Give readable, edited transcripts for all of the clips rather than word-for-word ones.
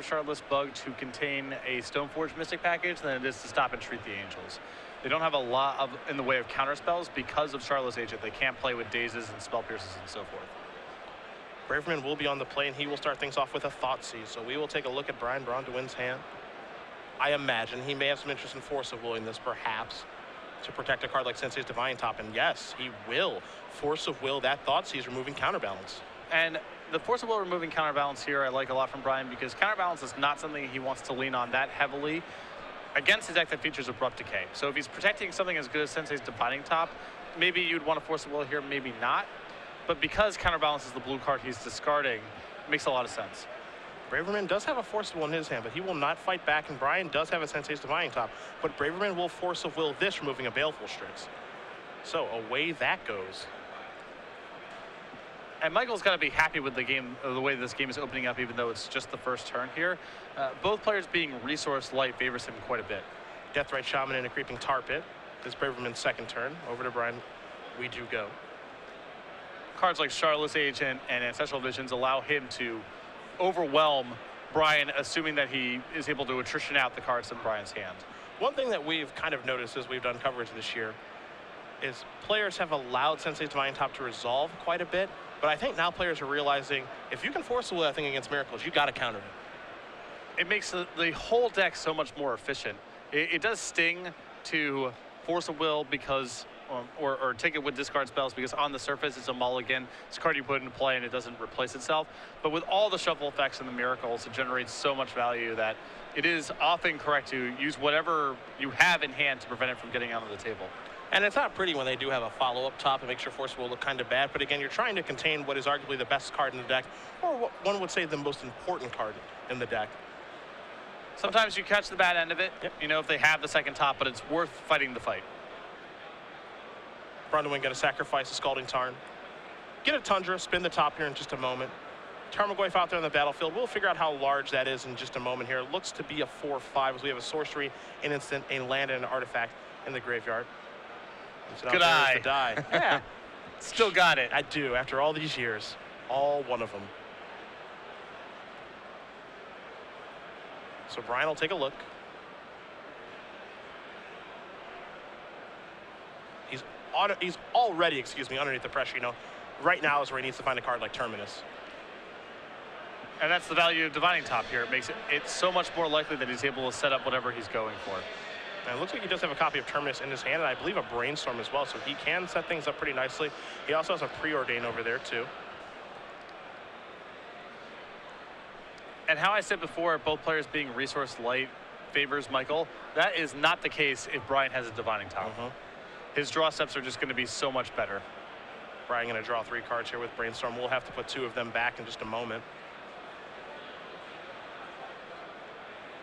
Shardless Bug to contain a Stoneforge Mystic package than it is to stop and treat the Angels. They don't have a lot in the way of counter spells because of Shardless Agent. They can't play with Dazes and Spell Pierces and so forth. Braverman will be on the play, and he will start things off with a Thoughtseize. So we will take a look at Braun-Duin's hand. I imagine he may have some interest in Force of Willing this, perhaps, to protect a card like Sensei's Divine Top. And yes, he will. Force of Will, that Thoughtseize, removing Counterbalance. And the Force of Will removing Counterbalance here I like a lot from Brian, because Counterbalance is not something he wants to lean on that heavily against a deck that features Abrupt Decay. So if he's protecting something as good as Sensei's Divining Top, maybe you'd want to Force of Will here, maybe not. But because Counterbalance is the blue card he's discarding, it makes a lot of sense. Braverman does have a Force of Will in his hand, but he will not fight back, and Brian does have a Sensei's Divining Top. But Braverman will Force of Will this, removing a Baleful Strix. So away that goes. And Michael's got to be happy with the game, the way this game is opening up, even though it's just the first turn here. Both players being resource light favors him quite a bit. Deathrite Shaman and a Creeping Tar Pit. This is Braverman's second turn. Over to Brian. We do go. Cards like Shardless Agent and Ancestral Visions allow him to overwhelm Brian, assuming that he is able to attrition out the cards in Brian's hand. One thing that we've kind of noticed as we've done coverage this year is players have allowed Sensei's Divine Top to resolve quite a bit, but I think now players are realizing if you can Force of Will that thing against Miracles, you got to counter it. It makes the whole deck so much more efficient. It does sting to Force of Will because, or take it with discard spells, because on the surface it's a mulligan. It's a card you put into play and it doesn't replace itself. But with all the shuffle effects and the Miracles, it generates so much value that it is often correct to use whatever you have in hand to prevent it from getting onto the table. And it's not pretty when they do have a follow-up top. It makes your Force will look kind of bad. But again, you're trying to contain what is arguably the best card in the deck, or what one would say the most important card in the deck. Sometimes you catch the bad end of it, yep. You know, if they have the second top, but it's worth fighting the fight. Braun-Duin going to sacrifice a Scalding Tarn. Get a Tundra, spin the top here in just a moment. Tarmogoyf out there on the battlefield. We'll figure out how large that is in just a moment here. It looks to be a 4/5 as we have a sorcery, an instant, a land, and an artifact in the graveyard. So good eye. The die. Yeah. Still got it. I do, after all these years. All one of them. So Brian will take a look. He's already, underneath the pressure. You know, right now is where he needs to find a card like Terminus. And that's the value of Divining Top here. It makes it's so much more likely that he's able to set up whatever he's going for. And it looks like he does have a copy of Terminus in his hand, and I believe a Brainstorm as well, so he can set things up pretty nicely. He also has a Preordain over there, too. And how I said before, both players being resource light favors Michael. That is not the case if Brian has a Divining Top. His draw steps are just going to be so much better. Brian going to draw 3 cards here with Brainstorm. We'll have to put 2 of them back in just a moment.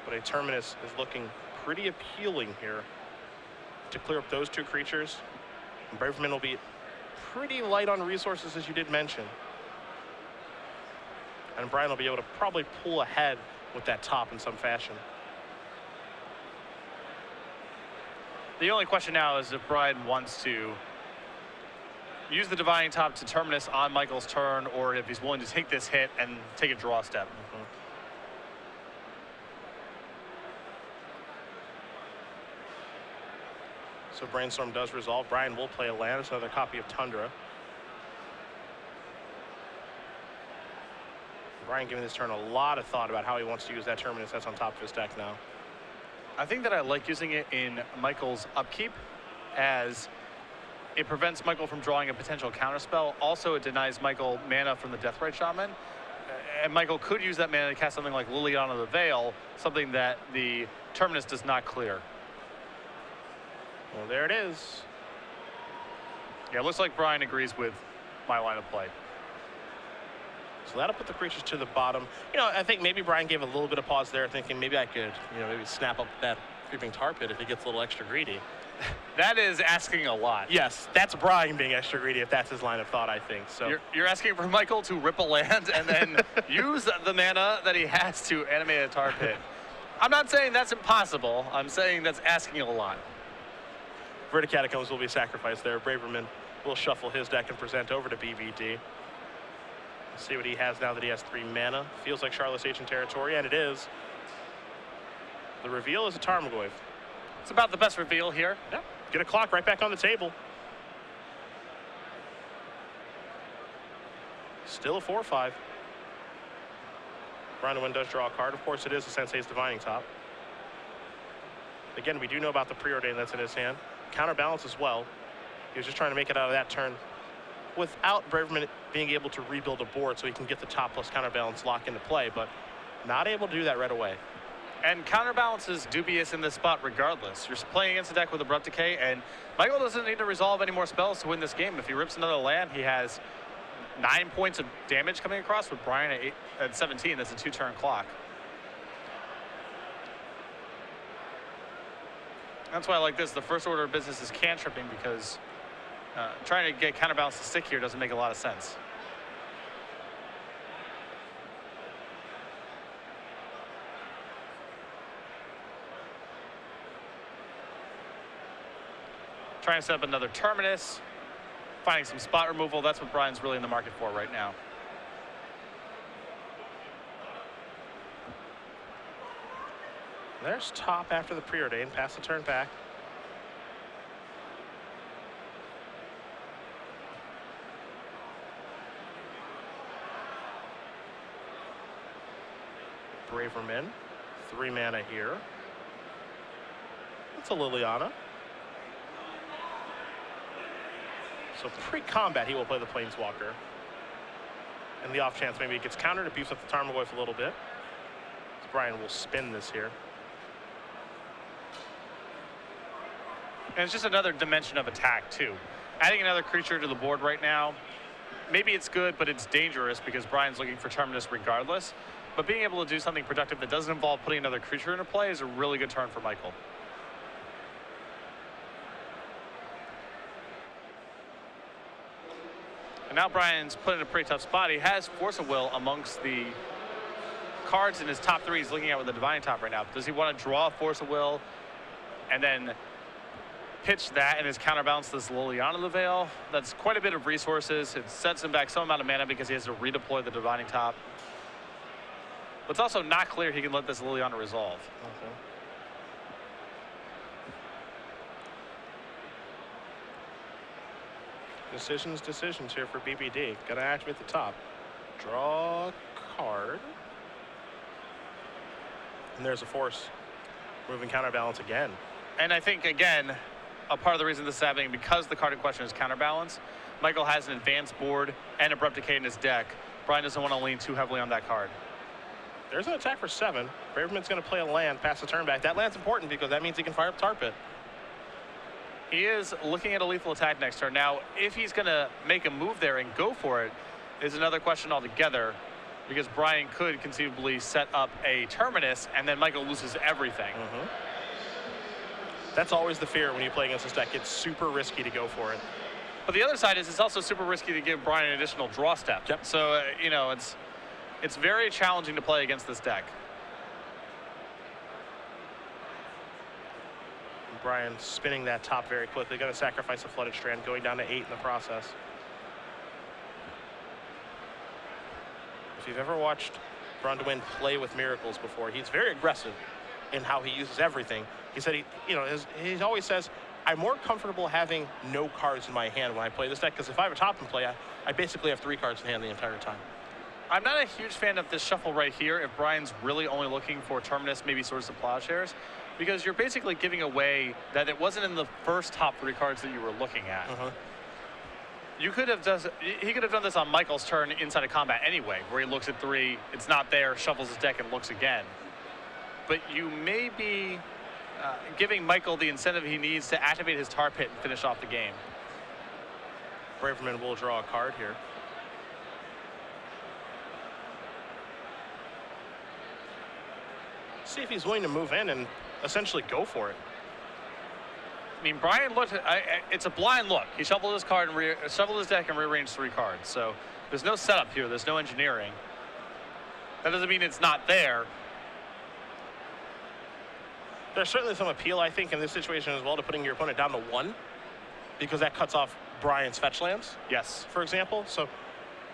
But a Terminus is looking pretty appealing here to clear up those 2 creatures. And Braverman will be pretty light on resources, as you did mention. And Brian will be able to probably pull ahead with that top in some fashion. The only question now is if Brian wants to use the Divining Top to Terminus on Michael's turn, or if he's willing to take this hit and take a draw step. So Brainstorm does resolve. Brian will play a land. It's another copy of Tundra. Brian giving this turn a lot of thought about how he wants to use that Terminus that's on top of his deck now. I think that I like using it in Michael's upkeep, as it prevents Michael from drawing a potential counterspell. Also, it denies Michael mana from the Deathrite Shaman. And Michael could use that mana to cast something like Liliana the Veil, something that the Terminus does not clear. Well, there it is. Yeah, it looks like Brian agrees with my line of play. So that'll put the creatures to the bottom. You know, I think maybe Brian gave a little bit of pause there, thinking maybe I could, maybe snap up that Creeping Tar Pit if he gets a little extra greedy. That is asking a lot. Yes, that's Brian being extra greedy if that's his line of thought, I think. So you're asking for Michael to rip a land and then use the mana that he has to animate a Tar Pit. I'm not saying that's impossible. I'm saying that's asking a lot. Verticatacombs will be sacrificed there. Braverman will shuffle his deck and present over to BVD. Let's see what he has now that he has 3 mana. Feels like Charlotte's Agent territory, and it is. The reveal is a Tarmogoyf. It's about the best reveal here. Yeah. Get a clock right back on the table. Still a 4/5. Braun-Duin does draw a card. Of course, it is a Sensei's Divining Top. Again, we do know about the Preordain that's in his hand. Counterbalance as well. He was just trying to make it out of that turn without Braverman being able to rebuild a board so he can get the top plus counterbalance lock into play, but not able to do that right away. And counterbalance is dubious in this spot regardless. You're playing against a deck with Abrupt Decay, and Michael doesn't need to resolve any more spells to win this game. If he rips another land, he has 9 points of damage coming across with Brian at 17. That's a 2-turn clock. That's why I like this. The first order of business is cantripping, because trying to get counterbalance to stick here doesn't make a lot of sense. Trying to set up another Terminus, finding some spot removal. That's what Brian's really in the market for right now. There's top after the Preordain. Pass the turn back. Braverman. 3 mana here. That's a Liliana. So pre-combat, he will play the Planeswalker. And the off chance maybe it gets countered, it beefs up the Tarmogoyf a little bit. So Brian will spin this here. And it's just another dimension of attack, too. Adding another creature to the board right now, maybe it's good, but it's dangerous because Brian's looking for Terminus regardless. But being able to do something productive that doesn't involve putting another creature into play is a really good turn for Michael. And now Brian's put in a pretty tough spot. He has Force of Will amongst the cards in his top 3 he's looking at with the Divine Top right now. Does he want to draw Force of Will and then pitch that in his counterbalance this Liliana the Veil? That's quite a bit of resources. It sets him back some amount of mana because he has to redeploy the Divining Top. But it's also not clear he can let this Liliana resolve. Okay. Decisions here for BBD. Gonna activate the top. Draw a card. And there's a force. Moving counterbalance again. And I think, again, a part of the reason this is happening, because the card in question is counterbalance, Michael has an advanced board and Abrupt Decay in his deck. Brian doesn't want to lean too heavily on that card. There's an attack for 7. Braverman's going to play a land, pass the turn back. That land's important because that means he can fire up Tar Pit. He is looking at a lethal attack next turn. Now, if he's going to make a move there and go for it, is another question altogether, because Brian could conceivably set up a Terminus, and then Michael loses everything. That's always the fear when you play against this deck. It's super risky to go for it. But the other side is it's also super risky to give Brian an additional draw step. Yep. So, you know, it's very challenging to play against this deck. Brian spinning that top very quickly. Going to sacrifice a Flooded Strand, going down to 8 in the process. If you've ever watched Braun-Duin play with Miracles before, he's very aggressive in how he uses everything. He said he always says, I'm more comfortable having no cards in my hand when I play this deck, because if I have a top in play, I basically have 3 cards in hand the entire time. I'm not a huge fan of this shuffle right here if Brian's really only looking for Terminus, maybe Swords of Plowshares, because you're basically giving away that it wasn't in the first top 3 cards that you were looking at. He could have done this on Michael's turn inside of combat anyway, where he looks at 3, it's not there, shuffles his deck, and looks again. But you may be giving Michael the incentive he needs to activate his Tar Pit and finish off the game. Braverman will draw a card here. See if he's willing to move in and essentially go for it. I mean, Brian looked. It's a blind look. He shuffled his card and shuffled his deck and rearranged 3 cards. So there's no setup here. There's no engineering. That doesn't mean it's not there. There's certainly some appeal, I think, in this situation as well to putting your opponent down to 1, because that cuts off Brian's fetch lands. Yes. For example. So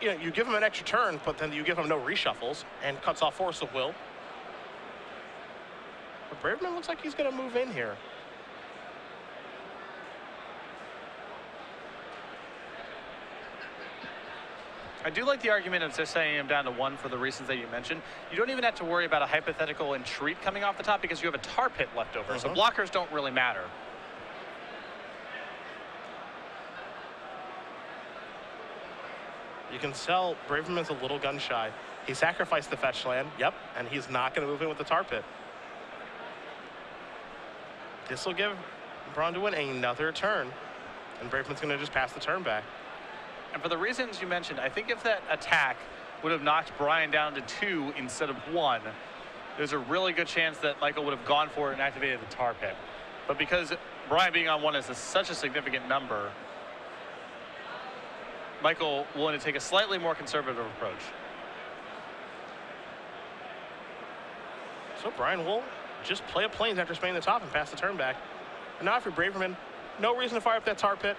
you know, you give him an extra turn, but then you give him no reshuffles and cuts off Force of Will. But Braverman looks like he's going to move in here. I do like the argument of just saying him down to 1 for the reasons that you mentioned. You don't even have to worry about a hypothetical entreat coming off the top because you have a tar pit left over. So blockers don't really matter. You can tell Braverman's a little gun shy. He sacrificed the fetch land, yep, and he's not going to move in with the tar pit. This will give Braun-Duin another turn, and Braverman's going to just pass the turn back. And for the reasons you mentioned, I think if that attack would have knocked Brian down to 2 instead of 1, there's a really good chance that Michael would have gone for it and activated the tar pit. But because Brian being on 1 is such a significant number, Michael willing to take a slightly more conservative approach. So Brian will just play a plains after spinning the top and pass the turn back. And now if you're Braverman, no reason to fire up that tar pit.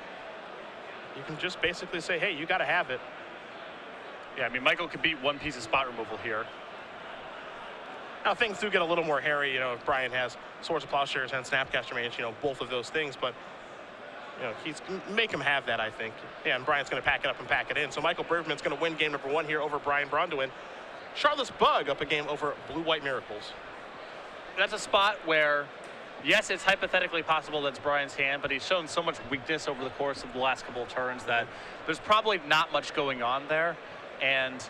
You can just basically say, hey, you got to have it. Yeah, I mean, Michael could beat 1 piece of spot removal here. Now, things do get a little more hairy, you know, if Brian has Swords of Plowshares and Snapcaster Mage, you know, both of those things. But, you know, he's make him have that, I think. Yeah, and Brian's going to pack it up and pack it in. So Michael Braverman's going to win game number 1 here over Brian Braun-Duin. Charlotte's Bug up a game over Blue-White Miracles. That's a spot where, yes, it's hypothetically possible that's Brian's hand, but he's shown so much weakness over the course of the last couple of turns that there's probably not much going on there. And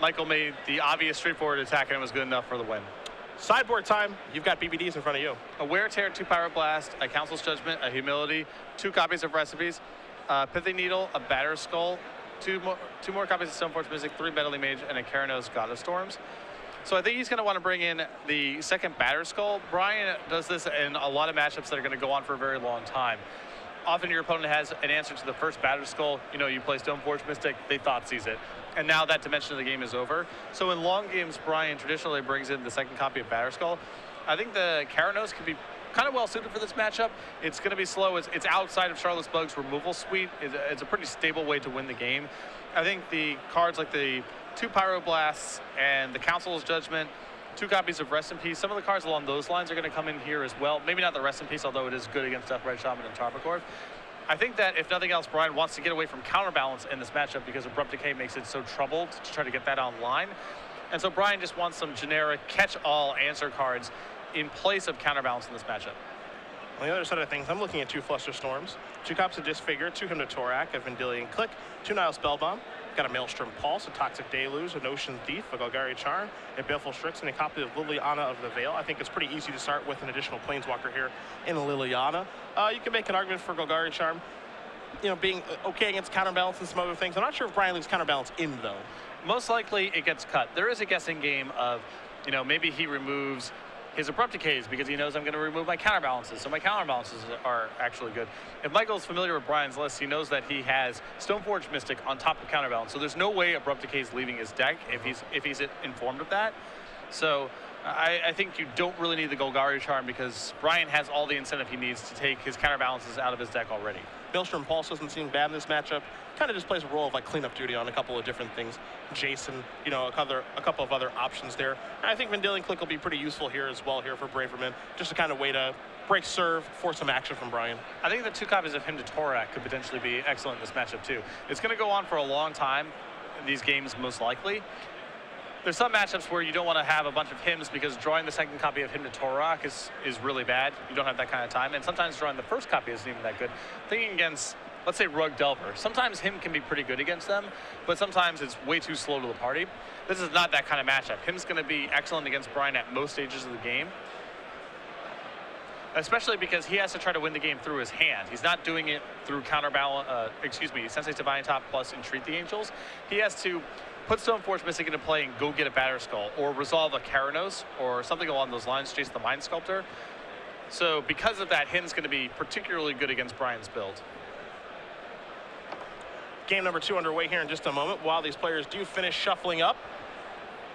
Michael made the obvious straightforward attack, and it was good enough for the win. Sideboard time. You've got BBDs in front of you. A Wear Tear, 2 Pyroblast, a Council's Judgment, a Humility, 2 copies of Recipes, a Pithy Needle, a Batter Skull, two more copies of Stoneforge Mystic, 3 Meddling Mage, and a Keranos God of Storms. So I think he's going to want to bring in the second Batter Skull. Brian does this in a lot of matchups that are going to go on for a very long time. Often your opponent has an answer to the first Batter Skull. You know, you play Stoneforge Mystic, they Thoughtseize it. And now that dimension of the game is over. So in long games, Brian traditionally brings in the second copy of Batter Skull. I think the Keranos could be kind of well suited for this matchup. It's going to be slow. It's outside of Charlotte's Bug's removal suite. It's a pretty stable way to win the game. I think the cards like the 2 Pyroblasts and the Council's Judgment, 2 copies of Rest in Peace. Some of the cards along those lines are going to come in here as well. Maybe not the Rest in Peace, although it is good against Deathrite Shaman and Tarmogoyf. I think that if nothing else, Brian wants to get away from counterbalance in this matchup because Abrupt Decay makes it so troubled to try to get that online. And so Brian just wants some generic catch-all answer cards in place of counterbalance in this matchup. On the other side of things, I'm looking at 2 Flusterstorms, 2 copies of Disfigure, 2 Hymn to Torak, a Vendilion Click, 2 Nile Spellbomb, got a Maelstrom Pulse, a Toxic Deluge, a Notion Thief, a Golgari Charm, a Baleful Strix, and a copy of Liliana of the Veil. I think it's pretty easy to start with an additional Planeswalker here in Liliana. You can make an argument for Golgari Charm, you know, being okay against counterbalance and some other things. I'm not sure if Brian leaves counterbalance in, though. Most likely it gets cut. There is a guessing game of, you know, maybe he removes his Abrupt Decays because he knows I'm going to remove my counterbalances, so my counterbalances are actually good. If Michael's familiar with Brian's list, he knows that he has Stoneforge Mystic on top of counterbalance, so there's no way Abrupt Decay is leaving his deck if he's informed of that. So I think you don't really need the Golgari Charm because Brian has all the incentive he needs to take his counterbalances out of his deck already. Maelstrom Pulse doesn't seem bad in this matchup. Kind of just plays a role of like cleanup duty on a couple of different things. Jason, you know, a couple of other options there. And I think Vendilion Click will be pretty useful here as well here for Braverman. Just a kind of way to break serve, force some action from Brian. I think the 2 copies of Hymn to Torak could potentially be excellent in this matchup too. It's going to go on for a long time, these games most likely. There's some matchups where you don't want to have a bunch of hymns because drawing the second copy of Hymn to Torak is really bad. You don't have that kind of time. And sometimes drawing the first copy isn't even that good. Thinking against, let's say, Rug Delver. Sometimes hymn can be pretty good against them, but sometimes it's way too slow to the party. This is not that kind of matchup. Hymn's going to be excellent against Brian at most stages of the game, especially because he has to try to win the game through his hand. He's not doing it through counterbalance, Sensei's Divine Top plus Entreat the Angels. He has to put Stoneforge Mystic into play and go get a Batter Skull, or resolve a Keranos, or something along those lines, chase the Mind Sculptor. So because of that, Hymn's going to be particularly good against Brian's build. Game number 2 underway here in just a moment. While these players do finish shuffling up,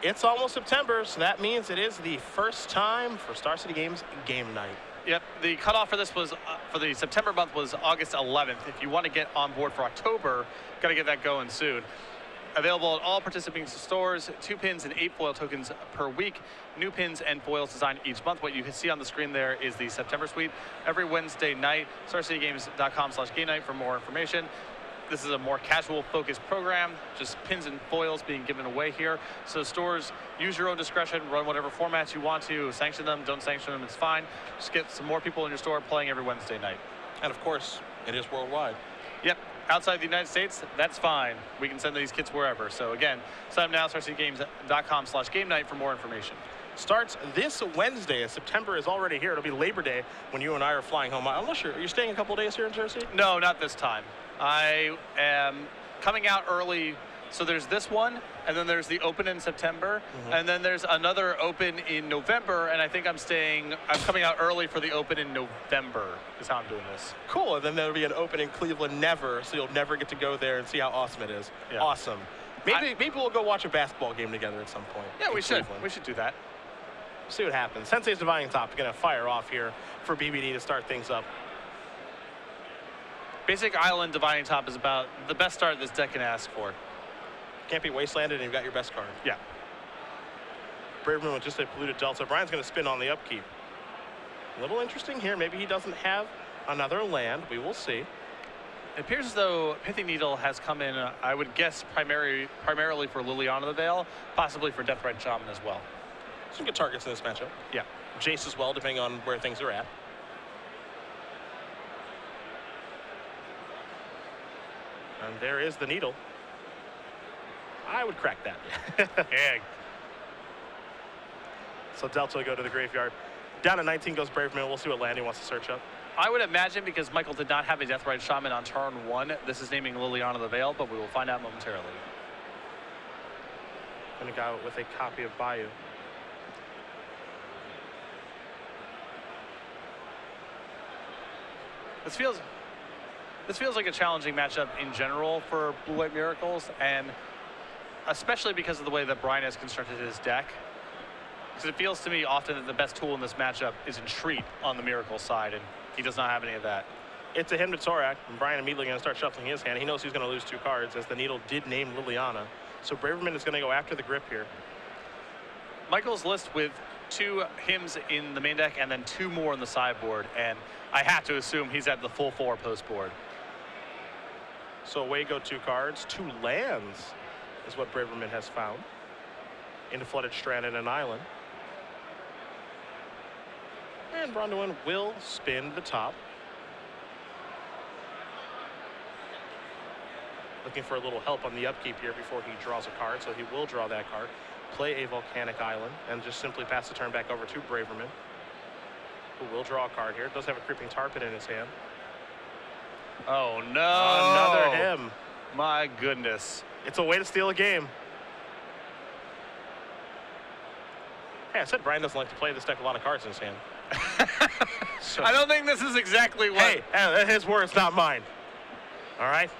it's almost September, so that means it is the first time for Star City Games game night. Yep, the cutoff for this was, for the September month was August 11th. If you want to get on board for October, got to get that going soon. Available at all participating stores, 2 pins and 8 foil tokens per week. New pins and foils designed each month. What you can see on the screen there is the September suite. Every Wednesday night, StarCityGames.com/game night for more information. This is a more casual focused program, just pins and foils being given away here. So stores, use your own discretion, run whatever formats you want to, sanction them, don't sanction them, it's fine. Just get some more people in your store playing every Wednesday night. And of course, it is worldwide. Yep. Outside the United States, that's fine. We can send these kits wherever. So again, sign up now, StarCityGames.com/game night for more information. Starts this Wednesday, as September is already here. It'll be Labor Day when you and I are flying home. I'm not sure. Are you staying a couple days here in Jersey? No, not this time. I am coming out early. So there's this one, and then there's the Open in September, and then there's another Open in November, and I think I'm coming out early for the Open in November, is how I'm doing this. Cool, and then there'll be an Open in Cleveland never, so you'll never get to go there and see how awesome it is. Yeah. Awesome. Maybe we'll go watch a basketball game together at some point. Yeah, we should. We should do that. See what happens. Sensei's Divining Top going to fire off here for BBD to start things up. Basic Island Divining Top is about the best start this deck can ask for. Can't be wastelanded, and you've got your best card. Yeah. Braverman with just a polluted Delta. Brian's going to spin on the upkeep. A little interesting here. Maybe he doesn't have another land. We will see. It appears as though Pithy Needle has come in, I would guess, primarily for Liliana the Veil, possibly for Deathrite Shaman as well. Some good targets in this matchup. Yeah. Jace as well, depending on where things are at. And there is the Needle. I would crack that. Yeah. So Delta will go to the graveyard. Down at 19 goes Braverman. We'll see what land he wants to search up. I would imagine, because Michael did not have a Deathrite Shaman on turn 1, this is naming Liliana the Veil, but we will find out momentarily. Going to go with a copy of Bayou. This feels like a challenging matchup in general for Blue-White Miracles, and especially because of the way that Brian has constructed his deck. Because it feels to me often that the best tool in this matchup is Entreat on the Miracle side, and he does not have any of that. It's a him to Torak, and Brian immediately going to start shuffling his hand. He knows he's going to lose 2 cards, as the Needle did name Liliana. So Braverman is going to go after the grip here. Michael's list with 2 hymns in the main deck and then 2 more in the sideboard, and I have to assume he's at the full 4 post board. So away go 2 cards. 2 lands is what Braverman has found. Into Flooded Strand and an island. And Braun-Duin will spin the top. Looking for a little help on the upkeep here before he draws a card, so he will draw that card. Play a Volcanic Island and just simply pass the turn back over to Braverman, who will draw a card here. Does have a Creeping Tar Pit in his hand. Oh no! Another him. My goodness. It's a way to steal a game. Hey, I said Brian doesn't like to play this deck a lot of cards in his hand. So, I don't think this is exactly what... Hey, his words, not mine. All right?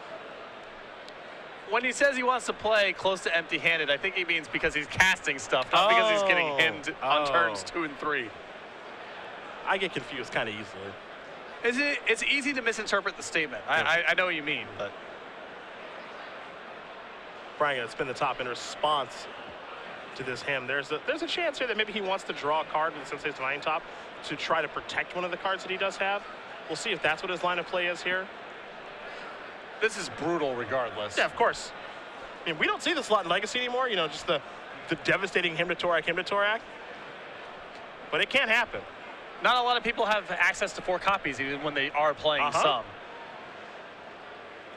When he says he wants to play close to empty-handed, I think he means because he's casting stuff, not because he's getting himmed on turns 2 and 3. I get confused kind of easily. It's easy to misinterpret the statement. Yeah. I know what you mean, but... Brian going to spin the top in response to this hymn. There's a chance here that maybe he wants to draw a card with the Sensei's Divining Top to try to protect one of the cards that he does have. We'll see if that's what his line of play is here. This is brutal regardless. Yeah, of course. I mean, we don't see this a lot in Legacy anymore, you know, just the devastating him to Torak. But it can happen. Not a lot of people have access to 4 copies even when they are playing some.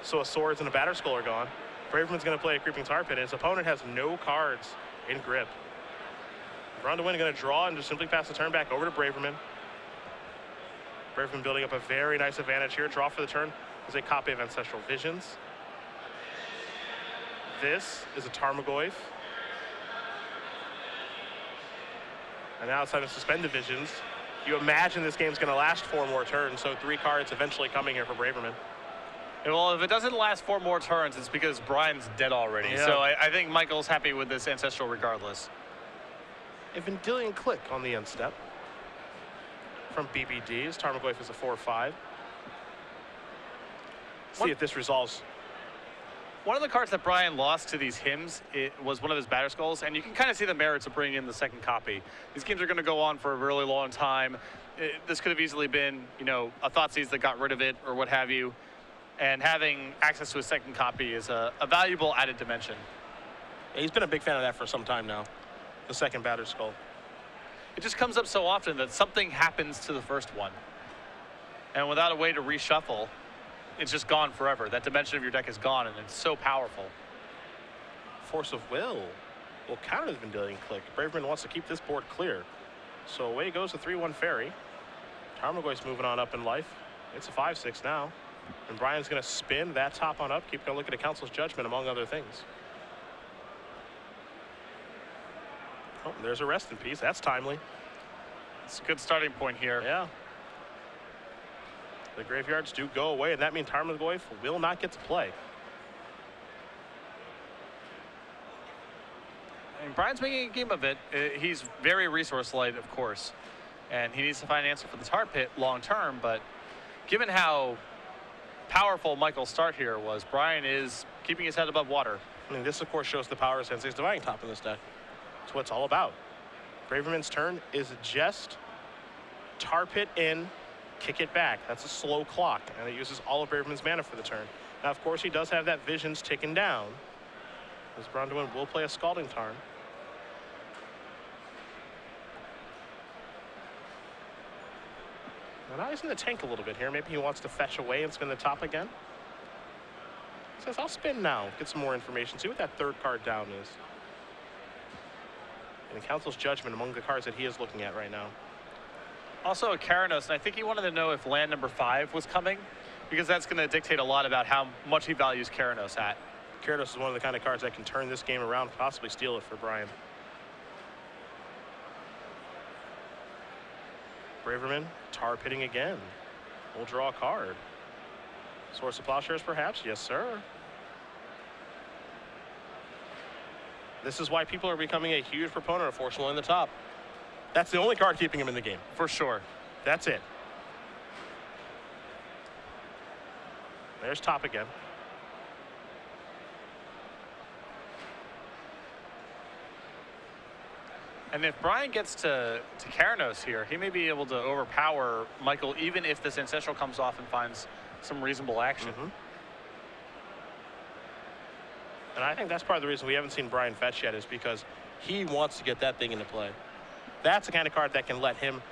So a Swords and a Batter Skull are gone. Braverman's going to play a Creeping Tar Pit, and his opponent has no cards in grip. Braun-Duin going to draw and just simply pass the turn back over to Braverman. Braverman building up a very nice advantage here. Draw for the turn is a copy of Ancestral Visions. This is a Tarmogoyf. And now it's time to suspend the Visions. You imagine this game's going to last 4 more turns, so 3 cards eventually coming here for Braverman. Well, if it doesn't last 4 more turns, it's because Brian's dead already. Yeah. So I think Michael's happy with this Ancestral regardless. A Vendilion Click on the end step from BBD's. Tarmogoyf is a 4/5. See if this resolves. One of the cards that Brian lost to these hymns, it was one of his batter skulls, and you can kind of see the merits of bringing in the second copy. These games are going to go on for a really long time. This could have easily been, you know, a Thoughtseize that got rid of it or what have you, and having access to a second copy is a valuable added dimension. Yeah, he's been a big fan of that for some time now, the second batter skull. It just comes up so often that something happens to the first one, and without a way to reshuffle, it's just gone forever. That dimension of your deck is gone, and it's so powerful. Force of Will will counter the Vendilion Click. Braverman wants to keep this board clear. So away goes the 3-1 Fairy. Tarmogoyf's moving on up in life. It's a 5-6 now. And Brian's going to spin that top on up, keeping a look at a Council's Judgment, among other things. Oh, there's a Rest in Peace. That's timely. It's a good starting point here. Yeah. The graveyards do go away, and that means Tarmogoyf will not get to play. And Brian's making a game of it. He's very resource light, of course, and he needs to find an answer for the tar pit long term. But given how powerful Michael's start here was, Brian is keeping his head above water. I mean, this, of course, shows the power of Sensei's Divining Top in this deck. That's what it's all about. Braverman's turn is just tar pit in, kick it back. That's a slow clock, and it uses all of Braverman's mana for the turn. Now, of course, he does have that Visions ticking down, as Braun-Duin will play a Scalding Tarn. Now he's in the tank a little bit here. Maybe he wants to fetch away and spin the top again. He says, I'll spin now, get some more information, see what that third card down is. And the Council's Judgment among the cards that he is looking at right now. Also a Karanos, and I think he wanted to know if land number 5 was coming, because that's going to dictate a lot about how much he values Karanos at. Karanos is one of the kind of cards that can turn this game around, possibly steal it for Brian. Braverman, tar pitting again. We'll draw a card. Source of Plowshares, perhaps? Yes, sir. This is why people are becoming a huge proponent of Force Will in the top. That's the only card keeping him in the game. For sure. That's it. There's top again. And if Brian gets to Karanos here, he may be able to overpower Michael, even if this Ancestral comes off and finds some reasonable action. And I think that's part of the reason we haven't seen Brian fetch yet, is because he wants to get that thing into play. That's the kind of card that can let him,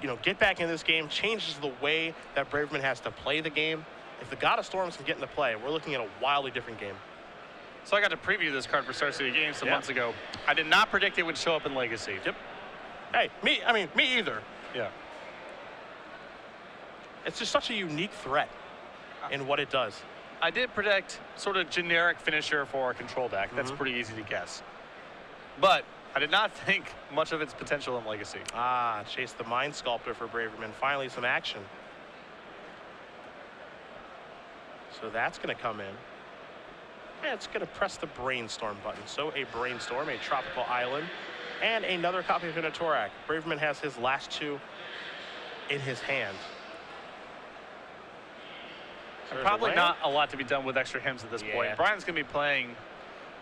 you know, get back in this game, changes the way that Braverman has to play the game. If the God of Storms can get into play, we're looking at a wildly different game. So I got to preview this card for Star City Games some months ago. I did not predict it would show up in Legacy. Yep. Hey, me either. Yeah. It's just such a unique threat in what it does. I did predict sort of generic finisher for a control deck. That's pretty easy to guess. But I did not think much of its potential in Legacy. Ah, chase the Mind Sculptor for Braverman. Finally, some action. So that's going to come in. And it's going to press the Brainstorm button. So a Brainstorm, a Tropical Island, and another copy of Unitorak. Braverman has his last two in his hand. Probably not a lot to be done with extra hymns at this point. Brian's going to be playing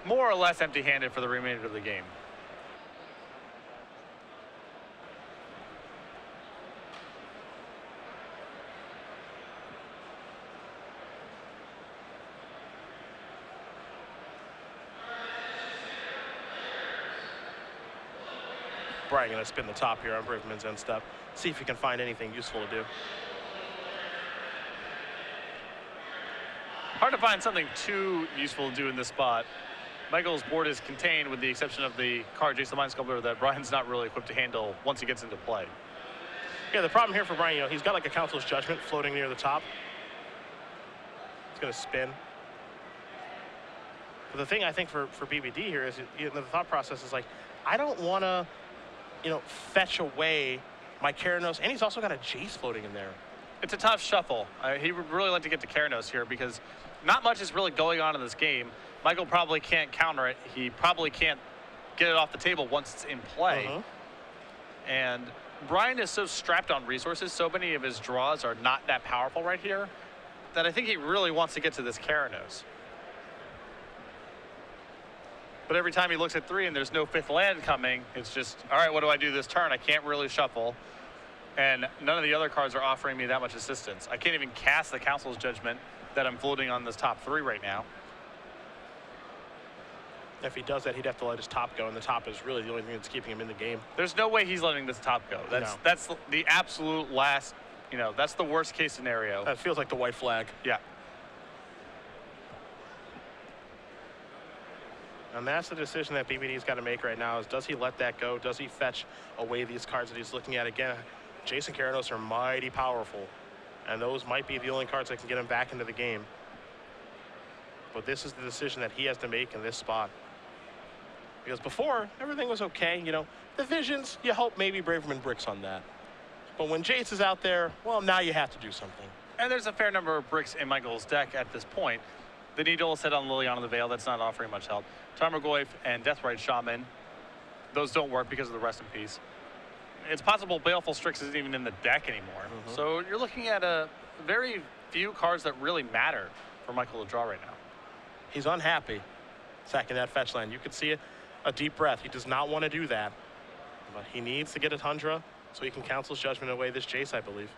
more or less empty-handed for the remainder of the game. Brian going to spin the top here on Braverman's end step. See if he can find anything useful to do. Hard to find something too useful to do in this spot. Michael's board is contained with the exception of the card Jace the Mind Sculptor that Brian's not really equipped to handle once he gets into play. Yeah, the problem here for Brian, you know, he's got like a Council's Judgment floating near the top. It's going to spin. But the thing I think for BBD here is, you know, the thought process is like, I don't want to, you know, fetch away my Karanos, and he's also got a Jace floating in there. It's a tough shuffle. He would really like to get to Karanos here because not much is really going on in this game. Michael probably can't counter it. He probably can't get it off the table once it's in play. And Brian is so strapped on resources, so many of his draws are not that powerful right here, that I think he really wants to get to this Karanos. But every time he looks at 3 and there's no 5th land coming, it's just, all right, what do I do this turn? I can't really shuffle. And none of the other cards are offering me that much assistance. I can't even cast the Council's Judgment that I'm floating on this top 3 right now. If he does that, he'd have to let his top go, and the top is really the only thing that's keeping him in the game. There's no way he's letting this top go. That's the absolute last, that's the worst case scenario. That feels like the white flag. Yeah. And that's the decision that BBD's got to make right now is, does he let that go? Does he fetch away these cards that he's looking at? Again, Jason Karanos are mighty powerful, and those might be the only cards that can get him back into the game. But this is the decision that he has to make in this spot. Because before, everything was okay. The visions, you hope maybe Braverman bricks on that. But when Jace is out there, well, now you have to do something. And there's a fair number of bricks in Michael's deck at this point. The Needle set on Liliana the Veil, that's not offering much help. Tarmogoyf and Deathrite Shaman, those don't work because of the Rest in Peace. It's possible Baleful Strix isn't even in the deck anymore. So you're looking at a very few cards that really matter for Michael to draw right now. He's unhappy sacking that fetch land. You could see it, a deep breath. He does not want to do that. But he needs to get a Tundra so he can Council's Judgment away this Jace, I believe.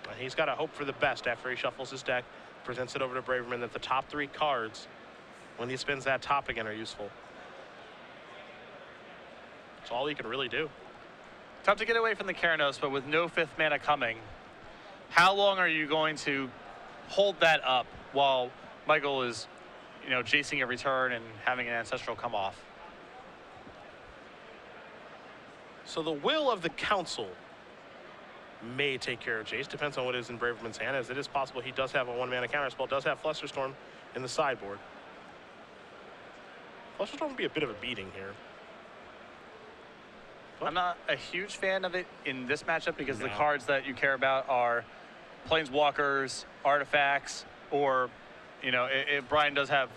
And he's got to hope for the best after he shuffles his deck, presents it over to Braverman, that the top 3 cards, when he spins that top again, are useful. That's all he can really do. Tough to get away from the Karanos, but with no 5th mana coming, how long are you going to hold that up while Michael is, chasing every turn and having an Ancestral come off? So the will of the Council may take care of Jace. Depends on what is in Braverman's hand, as it is possible he does have a 1-mana counterspell, does have Flusterstorm in the sideboard. Flusterstorm would be a bit of a beating here. But I'm not a huge fan of it in this matchup because the cards that you care about are Planeswalkers, Artifacts, or, if Brian does have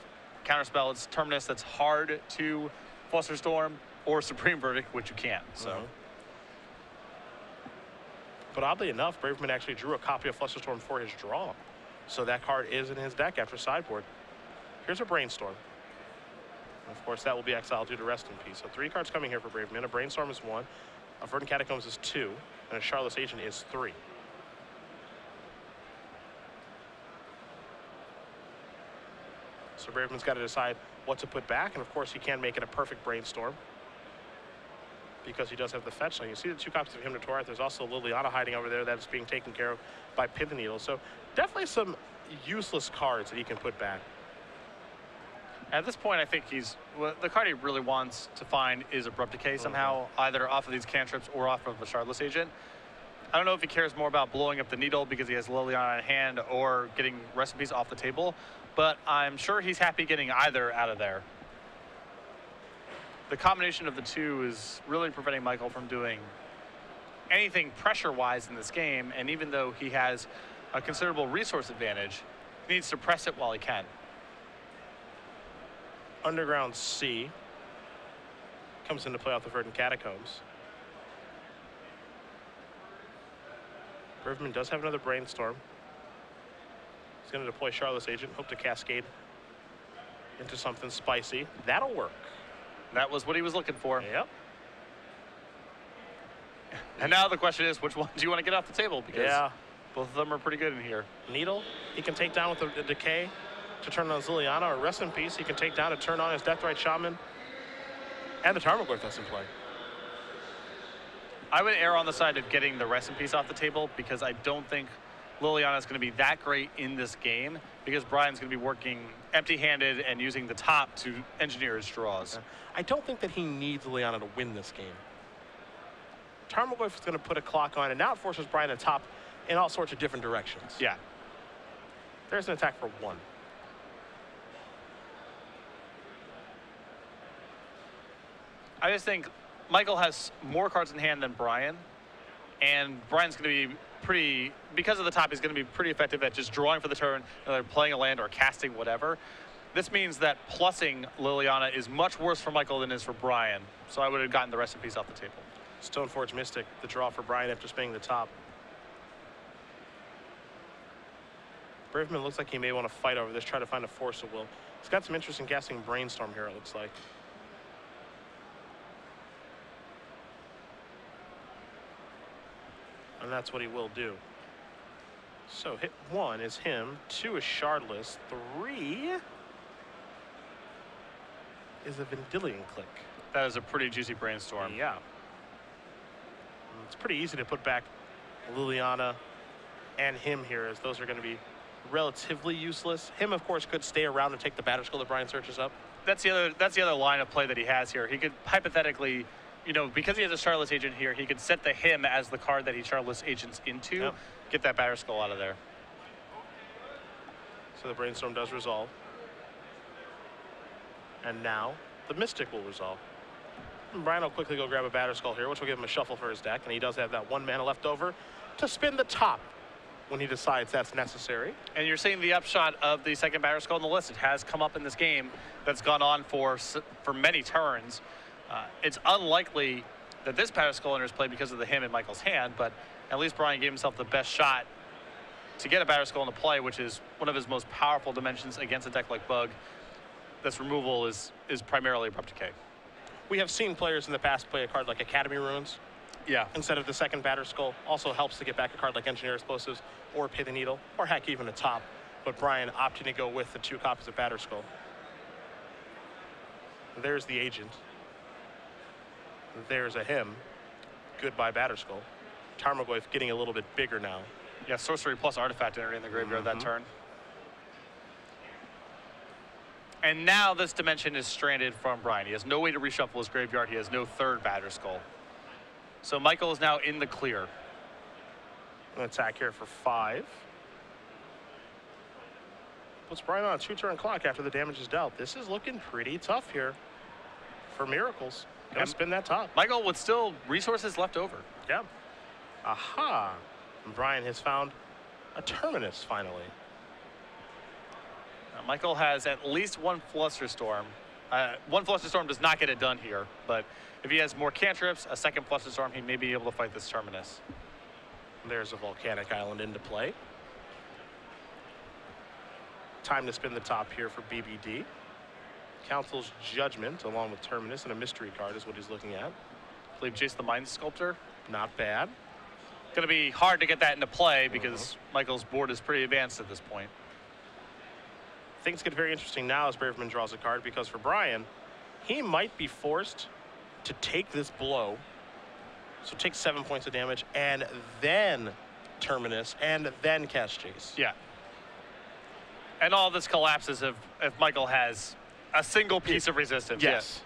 Counterspell, it's Terminus that's hard to Flusterstorm, or Supreme Verdict, which you can't. So. But oddly enough, Braverman actually drew a copy of Flusterstorm for his draw. So that card is in his deck after sideboard. Here's a Brainstorm. And of course, that will be exiled due to Rest in Peace. So 3 cards coming here for Braverman. A Brainstorm is 1, a Verdant Catacombs is 2, and a Charlotte's Agent is 3. So Braverman's got to decide what to put back, and of course he can make it a perfect Brainstorm because he does have the fetch line. You see the 2 copies of Hymn to Torith. There's also Liliana hiding over there that's being taken care of by Pithing Needle. So definitely some useless cards that he can put back. At this point, I think the card he really wants to find is Abrupt Decay somehow, either off of these cantrips or off of the Shardless Agent. I don't know if he cares more about blowing up the Needle because he has Liliana in hand or getting Rest in Peace off the table, but I'm sure he's happy getting either out of there. The combination of the 2 is really preventing Michael from doing anything pressure-wise in this game, and even though he has a considerable resource advantage, he needs to press it while he can. Underground Sea comes into play off the Verdant Catacombs. Braverman does have another Brainstorm. He's going to deploy Charlotte's Agent, hope to cascade into something spicy. That'll work. That was what he was looking for. Yep. And now the question is, which one do you want to get off the table? Because both of them are pretty good in here. Needle, he can take down with the Decay to turn on Liliana, or Rest in Peace, he can take down to turn on his Deathrite Shaman. And the Tarmogoyf that's in play. I would err on the side of getting the Rest in Peace off the table because I don't think Liliana is going to be that great in this game because Brian's going to be working empty-handed and using the top to engineer his draws. I don't think that he needs Liliana to win this game. Tarmogoyf is going to put a clock on, and now it forces Brian to top in all sorts of different directions. Yeah. There's an attack for 1. I just think Michael has more cards in hand than Brian, and Brian's going to be pretty, because of the top, he's going to be pretty effective at just drawing for the turn, either playing a land or casting whatever. This means that plussing Liliana is much worse for Michael than it is for Brian, so I would have gotten the Rest in Peace off the table. Stoneforge Mystic, the draw for Brian after spinning the top. Braverman looks like he may want to fight over this, try to find a force of will. He's got some interesting guessing brainstorm here, it looks like. And that's what he will do. So hit 1 is him, 2 is Shardless, 3 is a Vendilion Click. That is a pretty juicy brainstorm. Yeah. It's pretty easy to put back Liliana and him here, as those are going to be relatively useless. Him, of course, could stay around and take the batter skill that Brian searches up. That's the other line of play that he has here. He could hypothetically, you know, because he has a Charlotte's Agent here, he could set the him as the card that he Charlotte's Agents into, yep. Get that batter skull out of there. So the brainstorm does resolve. And now the Mystic will resolve. And Brian will quickly go grab a batter skull here, which will give him a shuffle for his deck, and he does have that 1 mana left over to spin the top when he decides that's necessary. And you're seeing the upshot of the second batter skull on the list. It has come up in this game. That's gone on for many turns. It's unlikely that this batter skull enters play because of the him in Michael's hand, but at least Brian gave himself the best shot to get a batter skull into play, which is one of his most powerful dimensions against a deck like Bug. This removal is primarily Abrupt Decay. We have seen players in the past play a card like Academy Ruins. Yeah. Instead of the second batter skull. Also helps to get back a card like Engineer Explosives or Pay the Needle, or heck, even a top. But Brian opting to go with the 2 copies of batter skull. There's the Agent. There's a him. Goodbye batter skull. Tarmogoyf getting a little bit bigger now. Yeah, sorcery plus artifact entering the graveyard that turn. And now this dimension is stranded from Brian. He has no way to reshuffle his graveyard. He has no 3rd batter skull. So Michael is now in the clear. An attack here for 5. Puts Brian on a 2-turn clock after the damage is dealt. This is looking pretty tough here for Miracles. Gonna spin that top. Michael with still resources left over. Yeah. Aha. And Brian has found a Terminus finally. Now, Michael has at least 1 Flusterstorm. 1 Flusterstorm does not get it done here, but if he has more cantrips, a 2nd Flusterstorm, he may be able to fight this Terminus. There's a Volcanic Island into play. Time to spin the top here for BBD. Council's Judgment, along with Terminus, and a mystery card is what he's looking at. I believe Jace the Mind Sculptor. Not bad. Going to be hard to get that into play because Michael's board is pretty advanced at this point. Things get very interesting now as Braverman draws a card, because for Brian, he might be forced to take this blow. So take 7 points of damage, and then Terminus, and then cast Jace. Yeah. And all this collapses if Michael has a single piece of resistance. Yes.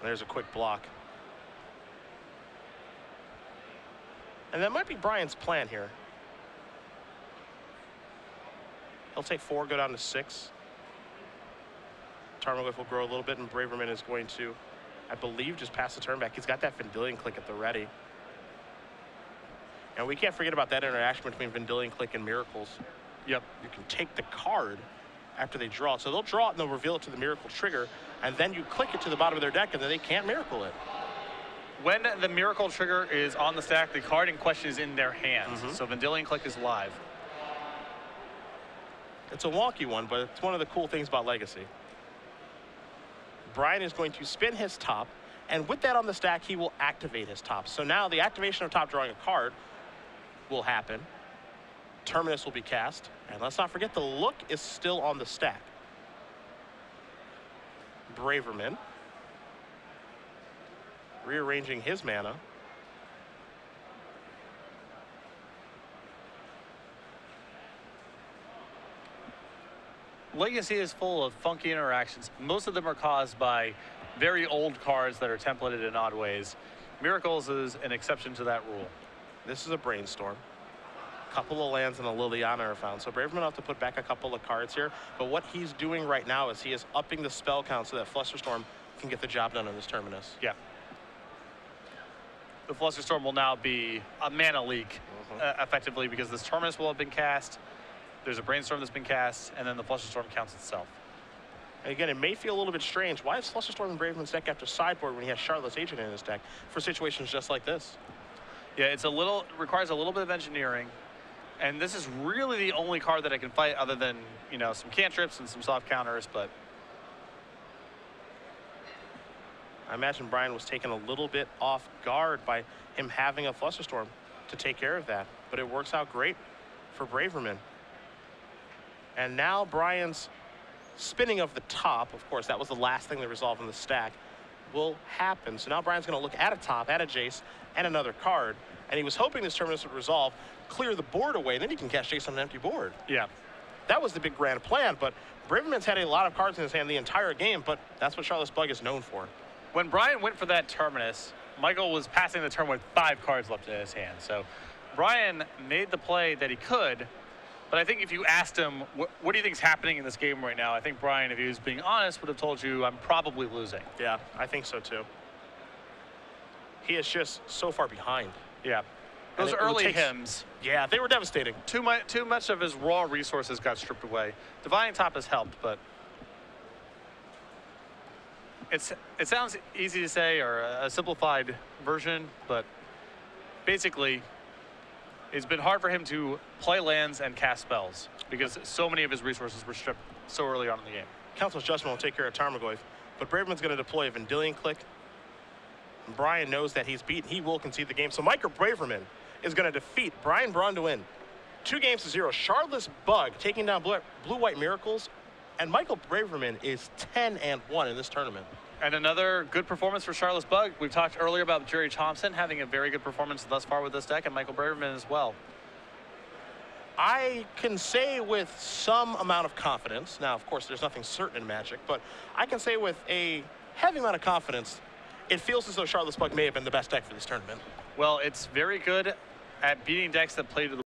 There's a quick block. And that might be Brian's plan here. He'll take 4, go down to 6. Tarmogoyf will grow a little bit, and Braverman is going to, I believe, just pass the turn back. He's got that Vendilion Click at the ready. And we can't forget about that interaction between Vendilion Click and Miracles. Yep. You can take the card after they draw it. So they'll draw it and they'll reveal it to the Miracle trigger, and then you click it to the bottom of their deck, and then they can't Miracle it. When the Miracle trigger is on the stack, the card in question is in their hands. So Vendilion Click is live. It's a wonky one, but it's one of the cool things about Legacy. Brian is going to spin his top, and with that on the stack, he will activate his top. So now the activation of top drawing a card will happen. Terminus will be cast, and let's not forget the look is still on the stack. Braverman rearranging his mana. Legacy is full of funky interactions. Most of them are caused by very old cards that are templated in odd ways. Miracles is an exception to that rule. This is a Brainstorm. A couple of lands and a Liliana are found. So Braverman will have to put back a couple of cards here. But what he's doing right now is he is upping the spell count so that Flusterstorm can get the job done on this Terminus. Yeah. The Flusterstorm will now be a mana leak, effectively, because this Terminus will have been cast. There's a Brainstorm that's been cast, and then the Flusterstorm counts itself. And again, it may feel a little bit strange. Why is Flusterstorm in Braverman's deck after sideboard when he has Charlotte's Agent in his deck for situations just like this? Yeah, requires a little bit of engineering. And this is really the only card that I can fight other than, you know, some cantrips and some soft counters, but I imagine Brian was taken a little bit off guard by him having a Flusterstorm to take care of that. But it works out great for Braverman. And now Brian's spinning of the top, of course, that was the last thing to resolve in the stack, will happen. So now Brian's going to look at a top, at a Jace, and another card. And he was hoping this Terminus would resolve, clear the board away, and then he can catch Jace on an empty board. yeah. That was the big grand plan, but Braverman's had a lot of cards in his hand the entire game, but that's what Charlotte's Bug is known for. When Brian went for that Terminus, Michael was passing the turn with 5 cards left in his hand. So Brian made the play that he could, but I think if you asked him, what do you think is happening in this game right now? I think Brian, if he was being honest, would have told you, I'm probably losing. Yeah, I think so too. He is just so far behind. Yeah. Those early hymns. Yeah, they were devastating. Too much of his raw resources got stripped away. Divine Top has helped, but it sounds easy to say, or a simplified version, but basically it's been hard for him to play lands and cast spells because so many of his resources were stripped so early on in the game. Council's Judgment will take care of Tarmogoyf, but Braverman's going to deploy a Vendilion Click. And Brian knows that he's beaten. He will concede the game. So Michael Braverman is going to defeat Braun-Duin 2-0. Charlotte's Bug taking down Blue-White Miracles, and Michael Braverman is 10-1 in this tournament. And another good performance for Charlotte's Bug. We've talked earlier about Jerry Thompson having a very good performance thus far with this deck, and Michael Braverman as well. I can say with some amount of confidence, now of course there's nothing certain in Magic, but I can say with a heavy amount of confidence, it feels as though Charlotte's Bug may have been the best deck for this tournament. Well, it's very good at beating decks that play to the